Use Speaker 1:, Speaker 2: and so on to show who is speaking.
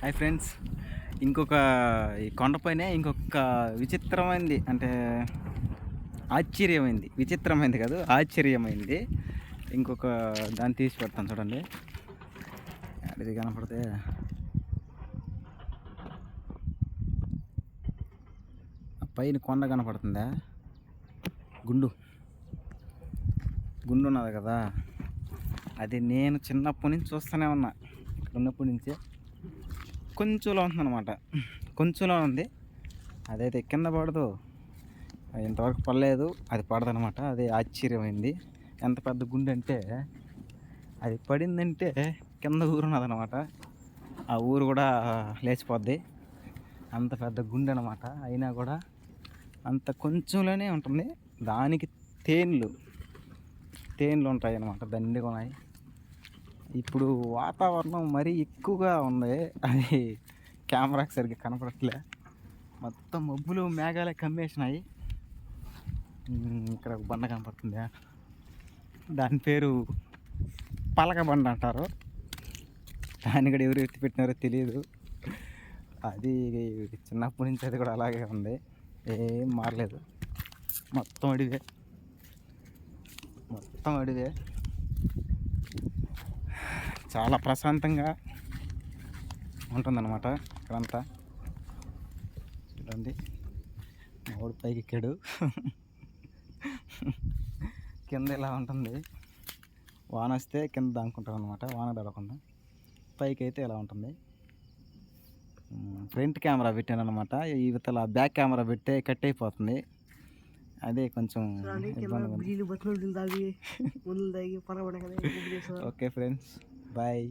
Speaker 1: Hi friends. ఇంకొక ఈ కొండపైనే ఇంకొక విచిత్రమైంది అంటే ఆశ్చర్యమైంది. విచిత్రమైంది కాదు, ఆశ్చర్యమైంది. ఇంకొక దాన్ని తీసి పెడతాను చూడండి. ఇది కనపడితే ఆ పైన కొండ కనపడుతుందా? గుండు గుండు ఉన్నది కదా, అది నేను చిన్నప్పటి నుంచి చూస్తూనే ఉన్నా. ఇక్కడ ఉన్నప్పటి నుంచే కొంచెంలో ఉంటుందన్నమాట. కొంచెంలో ఉంది. అదైతే కింద పడదు, ఇంతవరకు పడలేదు. అది పడదనమాట. అది ఆశ్చర్యమైంది. ఎంత పెద్ద గుండె అంటే అది పడిందంటే కింద ఊరు ఉన్నదనమాట. ఆ ఊరు కూడా లేచిపోద్ది. అంత పెద్ద గుండె అనమాట. అయినా కూడా అంత కొంచెంలోనే ఉంటుంది. దానికి తేన్లు ఉంటాయి అన్నమాట, దండిగా ఉన్నాయి. ఇప్పుడు వాతావరణం మరీ ఎక్కువగా ఉంది. అది కెమెరాకి సరిగ్గా కనపడట్లే. మొత్తం మబ్బులు మేఘాలే కమ్మేసినాయి. ఇక్కడ ఒక బండ కనపడుతుంది. దాని పేరు పలక బండ అంటారు. దాన్ని కూడా ఎవరు ఎత్తి పెట్టినారో తెలియదు. అది చిన్నప్పటి నుంచి అది కూడా అలాగే ఉంది, ఏం మారలేదు. మొత్తం అడివే. చాలా ప్రశాంతంగా ఉంటుందన్నమాట ఇక్కడంతా. చూడండి, మామిడి పైకి ఎక్కాడు. కింద ఇలా ఉంటుంది. వాన వస్తే కింద దాక్కుంటాం అనమాట, వాన తడకుండా. పైకి అయితే ఇలా ఉంటుంది. ఫ్రంట్ కెమెరా పెట్టాను అనమాట. ఇవతల బ్యాక్ కెమెరా పెడితే కట్ అయిపోతుంది. అదే కొంచెం ఓకే ఫ్రెండ్స్, బాయ్.